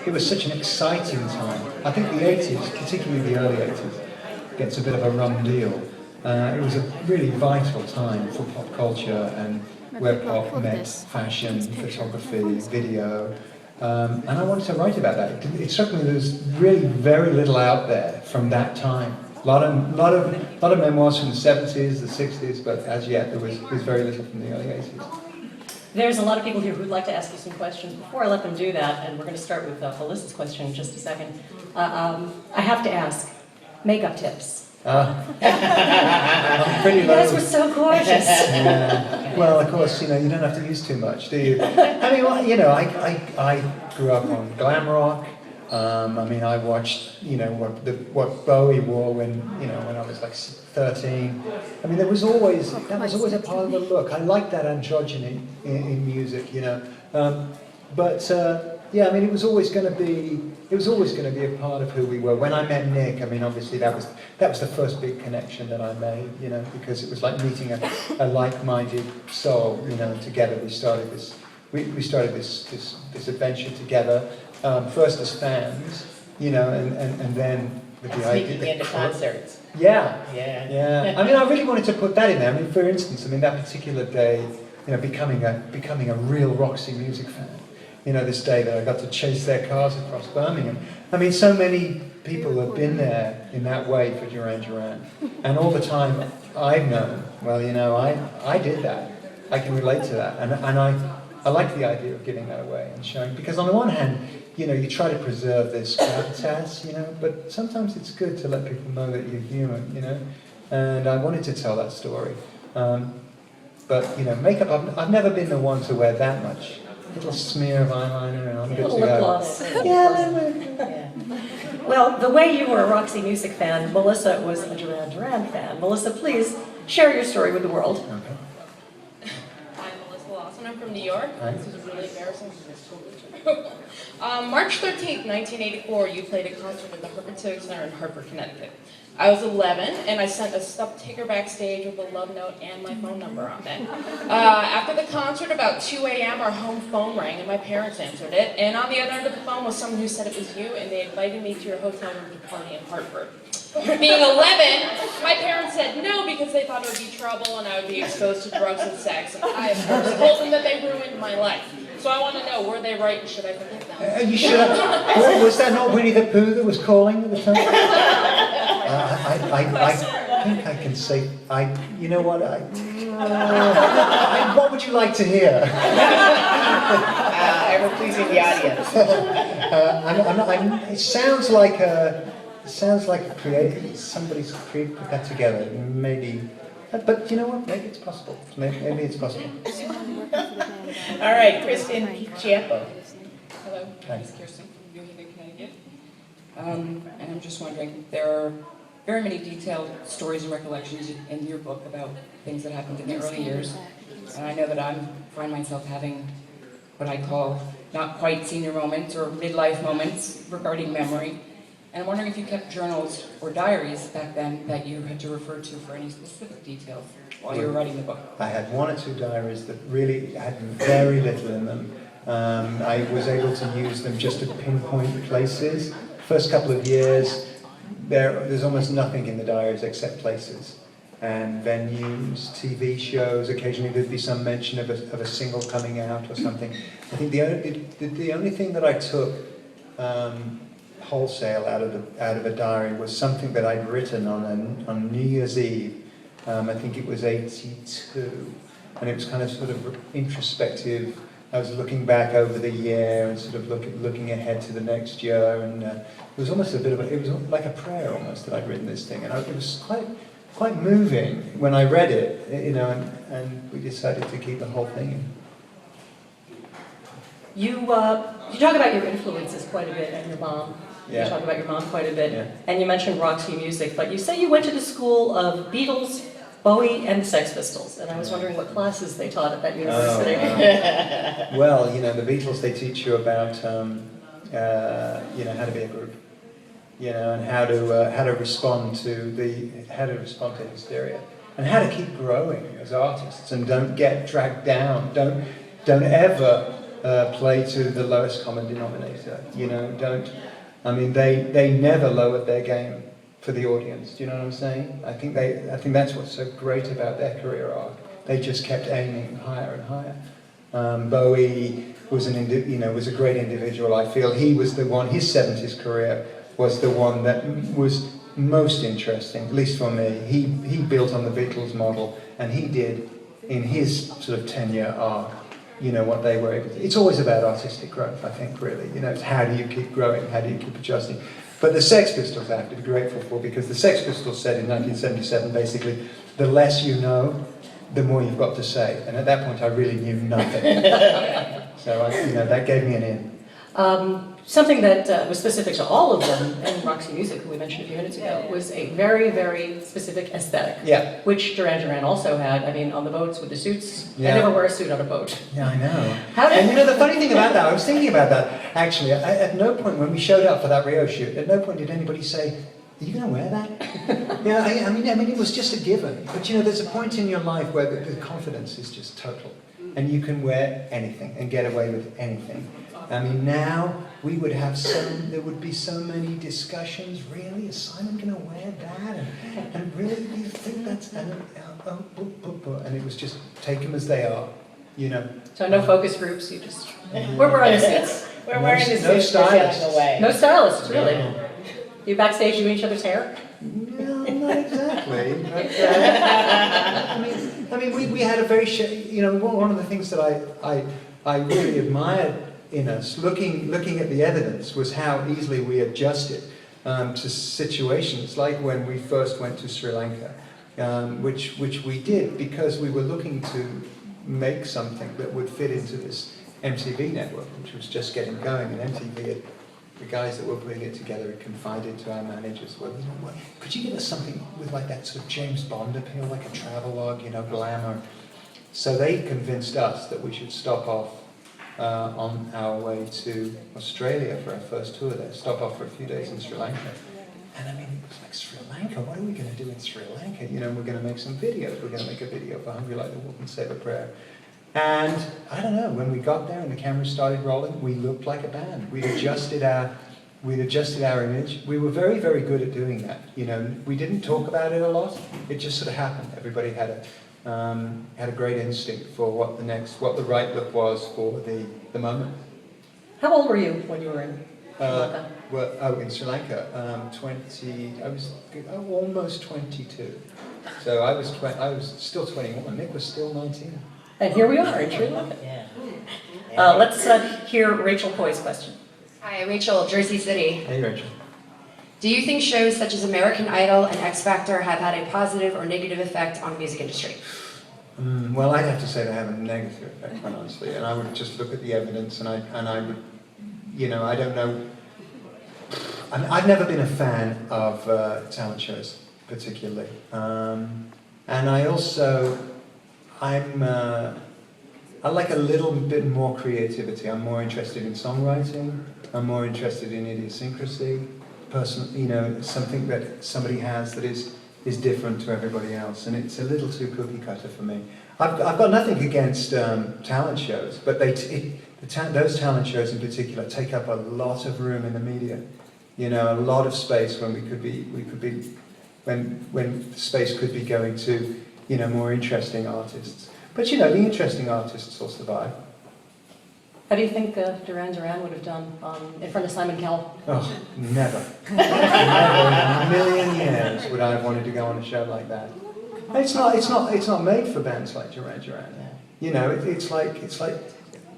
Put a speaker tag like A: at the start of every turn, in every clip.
A: it was such an exciting time. I think the 80s, particularly the early 80s, gets a bit of a rum deal. It was a really vital time for pop culture and where pop met fashion, photography, video. And I wanted to write about that. It struck me there's really very little out there from that time. A lot of memoirs from the 70s, the 60s, but as yet there was very little from the early 80s.
B: There's a lot of people here who'd like to ask you some questions. Before I let them do that, and we're going to start with Melissa's question in just a second, I have to ask, makeup tips.
A: I'm pretty
B: You
A: low.
B: guys were so gorgeous.
A: Yeah. Well, of course, you don't have to use too much, do you? I mean, well, I grew up on glam rock. I mean, I watched, what Bowie wore when I was like 13. I mean, that was always a part of the look. I liked that androgyny in music, yeah, I mean, it was always going to be a part of who we were. When I met Nick, I mean, obviously that was the first big connection that I made, because it was like meeting a like-minded soul, and together we started this adventure together. First as fans, and then with the idea.
C: Sneaking into concerts.
A: Yeah.
C: Yeah.
A: I mean, I really wanted to put that in there. I mean, for instance, that particular day, becoming a real Roxy music fan. This day that I got to chase their cars across Birmingham. I mean, so many people have been there in that way for Duran Duran. And all the time I've known, well, I did that. I can relate to that. And I like the idea of giving that away and showing, because on the one hand, you try to preserve this gravitas, but sometimes it's good to let people know that you're human, and I wanted to tell that story. But, makeup, I've never been the one to wear that much. Little smear of eyeliner and I'm good to go.
B: Yeah. Well, the way you were a Roxy Music fan, Melissa was a Duran Duran fan. Melissa, please share your story with the world.
A: Okay.
D: I'm Melissa Lawson. I'm from New York.
A: Hi.
D: This is really embarrassing because it's totally true. March 13th, 1984, you played a concert at the Hartford Civic Center in Hartford, Connecticut. I was 11, and I sent a stuffed ticker backstage with a love note and my phone number on it. After the concert, about 2 a.m., our home phone rang, and my parents answered it. And on the other end of the phone was someone who said it was you, and they invited me to your hotel room to party in Hartford. Being 11, my parents said no because they thought it would be trouble and I would be exposed to drugs and sex. And I, of course, told them that they ruined my life. So I want to know, were they right and should I forgive them?
A: You should have. Was that not Winnie the Pooh that was calling at the time? I think I can say, you know what, what would you like to hear?
C: Ever pleasing the audience.
A: It sounds like somebody's put that together, maybe. But you know what? Maybe it's possible. Maybe it's possible.
C: All right, Kristen Chiappo.
E: Hello,
A: Hi.
E: I'm Kirsten from New Haven, Connecticut. And I'm just wondering, there are very many detailed stories and recollections in your book about things that happened in the early years. And I know that I find myself having what I call not quite senior moments or midlife moments regarding memory. And I'm wondering if you kept journals or diaries back then that you had to refer to for any specific details while you were writing the book.
A: I had one or two diaries that really had very little in them. I was able to use them just to pinpoint places. First couple of years, there's almost nothing in the diaries except places. And venues, TV shows, occasionally there'd be some mention of a single coming out or something. I think the only thing that I took wholesale out of a diary was something that I'd written on New Year's Eve. I think it was 82, and it was kind of sort of introspective. I was looking back over the year and sort of looking ahead to the next year, and it was almost it was like a prayer almost that I'd written this thing, and it was quite moving when I read it, and we decided to keep the whole thing in.
B: You talk about your influences quite a bit and your mom.
A: Yeah.
B: You talk about your mom quite a bit.
A: Yeah.
B: And you mentioned Roxy Music, but you say you went to the school of Beatles, Bowie, and the Sex Pistols. And I was wondering what classes they taught at that university.
A: Well, the Beatles, they teach you about, how to be a group, and how to respond to hysteria, and how to keep growing as artists, and don't get dragged down. Don't ever play to the lowest common denominator. You know, don't. I mean, they never lowered their game for the audience. Do you know what I'm saying? I think that's what's so great about their career arc. They just kept aiming higher and higher. Bowie was was a great individual. I feel he was the one. His 70s career was the one that was most interesting, at least for me. He built on the Beatles model, and he did in his sort of 10-year arc. You know what they were able to. It's always about artistic growth, I think. Really, you know, it's how do you keep growing? How do you keep adjusting? But the Sex Pistols I have to be grateful for, because the Sex Pistols said in 1977, basically, the less you know, the more you've got to say. And at that point, I really knew nothing. So that gave me an in.
B: Something that was specific to all of them, and Roxy Music, who we mentioned a few minutes ago, was a very, very specific aesthetic.
A: Yeah.
B: Which Duran Duran also had. I mean, on the boats with the suits.
A: Yeah.
B: I never wear a suit on a boat.
A: Yeah, I know.
B: And
A: the funny thing about that, I was thinking about that, actually. At no point when we showed up for that Rio shoot, at no point did anybody say, are you going to wear that? Yeah, I mean, it was just a given. But there's a point in your life where the confidence is just total. And you can wear anything and get away with anything. I mean, now there would be so many discussions. Really, is Simon going to wear that? And really, do you think that's? And it was just take them as they are, you know.
B: So no focus groups. You just we're wearing the suits.
C: We're wearing the
A: no
C: suits, we're
A: stylists.
C: getting away.
B: No stylists, really.
A: No.
B: You backstage doing each other's hair.
A: No, not exactly. But, I mean, we had a very, one of the things that I really admired in us, looking at the evidence, was how easily we adjusted to situations like when we first went to Sri Lanka, which we did because we were looking to make something that would fit into this MTV network, which was just getting going, and MTV the guys that were putting it together had confided to our managers, well, could you give us something with like that sort of James Bond appeal, like a travelogue, glamour? So they convinced us that we should stop off on our way to Australia for our first tour there, stop off for a few days in Sri Lanka. And I mean, it was like, Sri Lanka, what are we going to do in Sri Lanka? We're going to make some videos. We're going to make a video for Hungry Like the Wolf and Save a Prayer. And I don't know, when we got there and the cameras started rolling, we looked like a band. We'd adjusted our image. We were very, very good at doing that. We didn't talk about it a lot. It just sort of happened. Everybody had a great instinct for what the right look was for the moment.
B: How old were you when you were in Sri Lanka?
A: In Sri Lanka, 20. I was almost 22. So I was still 21. Nick was still 19.
B: And here we are in Sri Lanka.
C: Yeah.
B: Let's hear Rachel Coy's question.
F: Hi, Rachel, Jersey City.
A: Hey, Rachel.
F: Do you think shows such as American Idol and X Factor have had a positive or negative effect on the music industry?
A: Well, I'd have to say they have a negative effect, quite honestly. And I would just look at the evidence, and I would, I don't know. I've never been a fan of talent shows, particularly. And I also, I like a little bit more creativity. I'm more interested in songwriting. I'm more interested in idiosyncrasy, something that somebody has that is different to everybody else, and it's a little too cookie cutter for me. I've got nothing against talent shows, but those talent shows in particular take up a lot of room in the media. A lot of space when when space could be going to more interesting artists. But the interesting artists will survive.
B: How do you think Duran Duran would have done in front of Simon Cowell?
A: Oh, never. Never in a million years would I have wanted to go on a show like that. It's not made for bands like Duran Duran. It's like.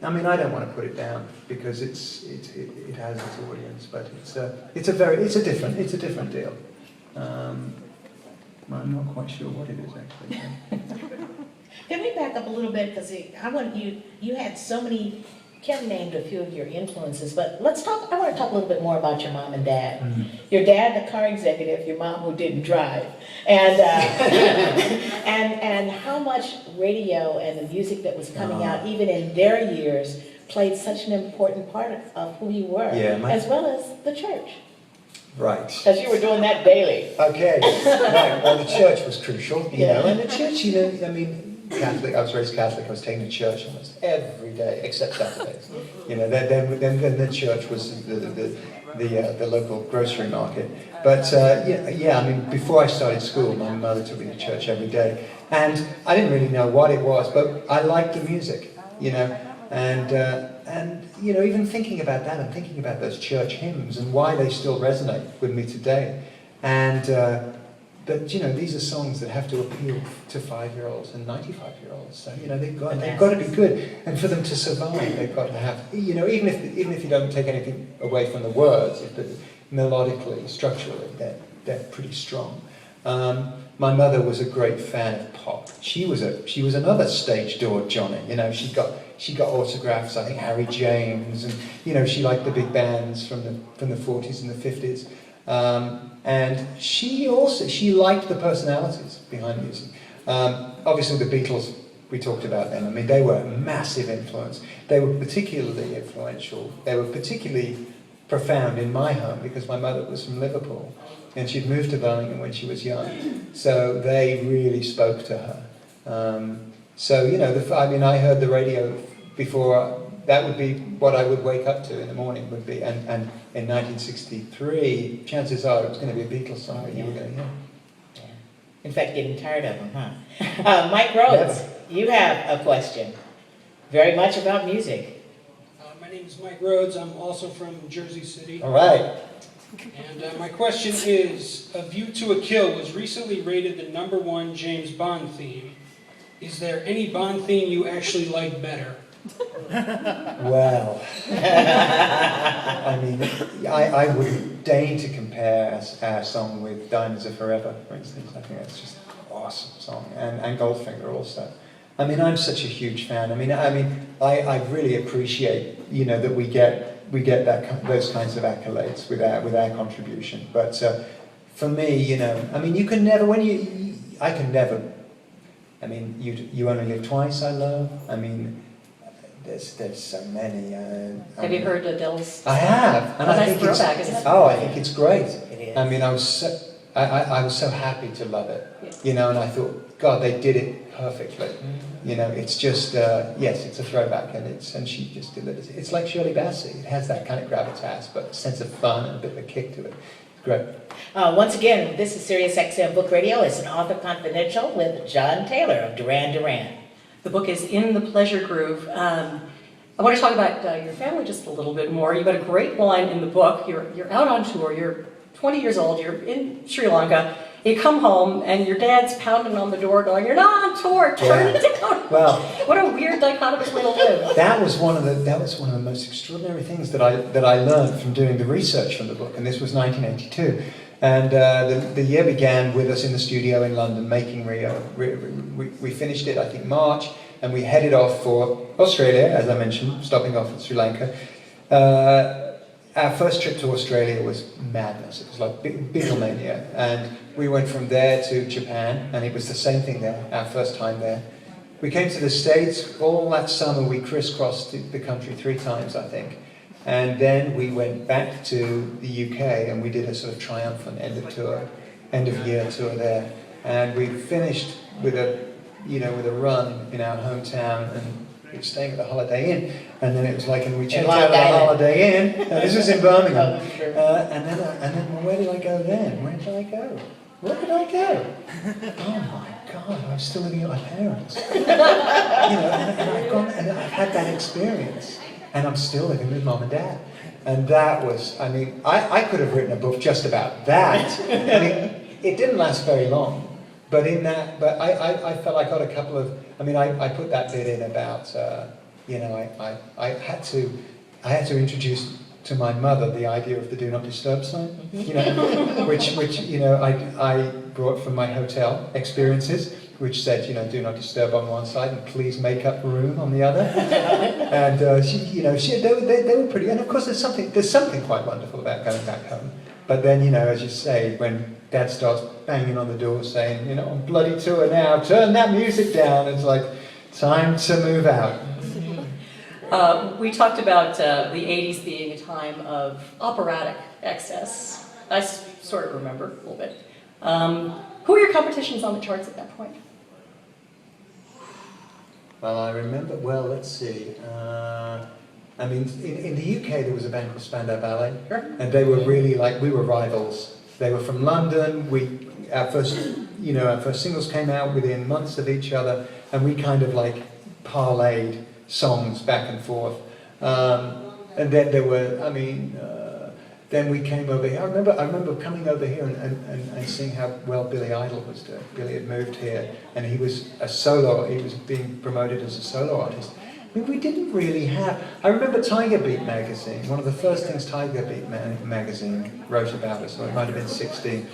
A: I mean, I don't want to put it down because it has its audience, but it's a different deal. I'm not quite sure what it is actually.
C: Can we back up a little bit, because I want you had so many, Kim named a few of your influences, but I want to talk a little bit more about your mom and dad. Mm-hmm. Your dad, the car executive, your mom who didn't drive, and and how much radio and the music that was coming out, even in their years, played such an important part of who you were, as well as the church.
A: Right.
C: Because you were doing that daily.
A: Okay. Right. Well, the church was crucial, and the church, I mean, Catholic. I was raised Catholic. I was taken to church almost every day, except Saturdays. You know, then the church was the local grocery market. But yeah, I mean, before I started school, my mother took me to church every day, and I didn't really know what it was, but I liked the music, you know, and you know, even thinking about that, and thinking about those church hymns and why they still resonate with me today, and. But you know, these are songs that have to appeal to 5-year-olds and 95-year-olds. So you know, they've got to be good, and for them to survive, they've got to have, you know, even if you don't take anything away from the words, if melodically, structurally, they're pretty strong. My mother was a great fan of pop. She was another stage door Johnny. You know, she got autographs. I think Harry James, and you know, she liked the big bands from the 40s and the 50s. And she liked the personalities behind music. Obviously the Beatles, we talked about them. I mean, they were a massive influence. They were particularly influential. They were particularly profound in my home because my mother was from Liverpool and she'd moved to Birmingham when she was young. So they really spoke to her. So, you know, I mean, I heard the radio before. That would be what I would wake up to in the morning, would be, and in 1963, chances are it was going to be a Beatles song that you were going to hear.
C: Yeah. In fact, getting tired of them, huh? Mike Rhodes, you have a question, very much about music.
G: My name is Mike Rhodes. I'm also from Jersey City.
A: All right.
G: And my question is, A View to a Kill was recently rated the #1 James Bond theme. Is there any Bond theme you actually like better?
A: Well, I mean, I wouldn't deign to compare our song with Diamonds Are Forever, for instance. I think that's just an awesome song, and Goldfinger also. I mean, I'm such a huge fan. I mean, I really appreciate, you know, that we get those kinds of accolades with our contribution. But for me, you know, I mean, you can never I can never. I mean, you only live twice. I love. I mean. There's so many.
B: Have you heard Adele's?
A: I have, and I think
B: throwback, isn't it?
A: I think it's great.
C: It is.
A: I mean, I was so happy to love it, you know, and I thought, God, they did it perfectly. You know, it's just yes, it's a throwback, and she just delivers it. It's like Shirley Bassey. It has that kind of gravitas, but a sense of fun and a bit of a kick to it. It's great.
C: Once again, this is SiriusXM Book Radio. It's an Author Confidential with John Taylor of Duran Duran.
B: The book is In the Pleasure Groove. I want to talk about your family just a little bit more. You've got a great line in the book. You're out on tour. You're 20 years old. You're in Sri Lanka. You come home and your dad's pounding on the door, going, "You're not on tour. Turn it down."
A: Well,
B: what a weird dichotomous way to live.
A: that was one of the most extraordinary things that I learned from doing the research from the book, and this was 1982. And the year began with us in the studio in London making Rio. We finished it, I think, March, and we headed off for Australia, as I mentioned, stopping off at Sri Lanka. Our first trip to Australia was madness. It was like Beatlemania. And we went from there to Japan, and it was the same thing there, our first time there. We came to the States. All that summer, we crisscrossed the country 3 times, I think. And then we went back to the UK and we did a sort of triumphant end of year tour there. And we finished with a run in our hometown, and we were staying at the Holiday Inn. And then it was like, and we checked out of the Holiday Inn. This was in Birmingham. And then where did I go then? Where did I go? Where did I go? Oh my God, I was still living at my parents. You know, and I've gone and I've had that experience. And I'm still living with Mom and Dad. And that was, I mean, I could have written a book just about that. I mean, it didn't last very long. But I felt I got a couple of, I mean, I put that bit in about, you know, I had to introduce to my mother the idea of the Do Not Disturb sign, you know, which you know, I brought from my hotel experiences, which said, you know, do not disturb on one side and please make up room on the other. And they were pretty. And of course, there's something quite wonderful about going back home. But then, you know, as you say, when Dad starts banging on the door saying, you know, on bloody tour now, turn that music down. It's like time to move out.
B: We talked about the 80s being a time of operatic excess. I sort of remember a little bit. Who were your competitions on the charts at that point?
A: Well, I remember, well, let's see. I mean, in the UK there was a band called Spandau Ballet, and they were really like, we were rivals. They were from London. Our first singles came out within months of each other, and we kind of like parlayed songs back and forth. And then there were, then we came over here. I remember coming over here and seeing how well Billy Idol was doing. Billy had moved here, and he was being promoted as a solo artist. I mean, we didn't really have... I remember Tiger Beat magazine, one of the first things Tiger Beat magazine wrote about us, or it might have been 16.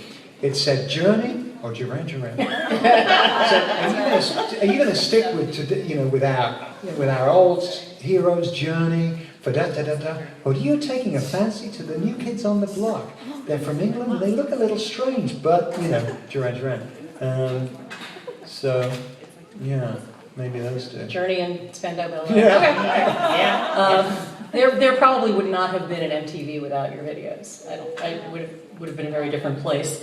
A: It said, Journey or Duran Duran? So, are you going to stick with our old heroes' Journey, for da-da-da-da, or are you taking a fancy to the new kids on the block? They're from England, and they look a little strange, but, Duran Duran. So, yeah. Maybe those two.
B: Journey and Spandau Ballet.
A: Yeah.
B: Okay. There probably would not have been an MTV without your videos. I would have been a very different place.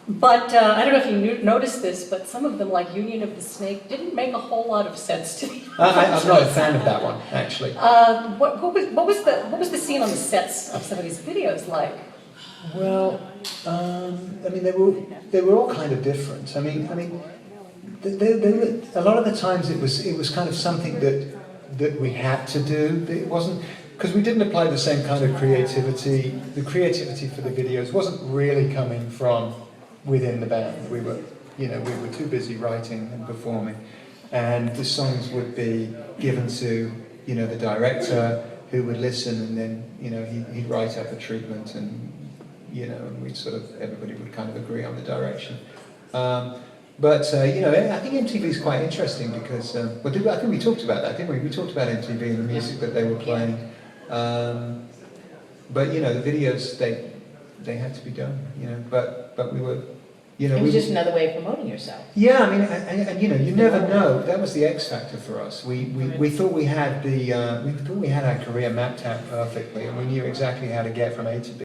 B: But I don't know if you noticed this, but some of them, like Union of the Snake, didn't make a whole lot of sense to me.
A: I'm not a fan of that one, actually.
B: What was the scene on the sets of some of these videos like?
A: Well, they were all kind of different. A lot of the times it was kind of something that we had to do. It wasn't, because we didn't apply the same kind of creativity. The creativity for the videos wasn't really coming from within the band. We were too busy writing and performing, and the songs would be given to the director, who would listen, and then he'd write up a treatment, and and everybody would kind of agree on the direction. But I think MTV is quite interesting because I think we talked about that, didn't we? We talked about MTV and the music that they were playing. But the videos they had to be done. But we were.
C: It was just another way of promoting yourself.
A: Yeah, and you never know. That was the X factor for us. We thought we had our career mapped out perfectly, and we knew exactly how to get from A to B.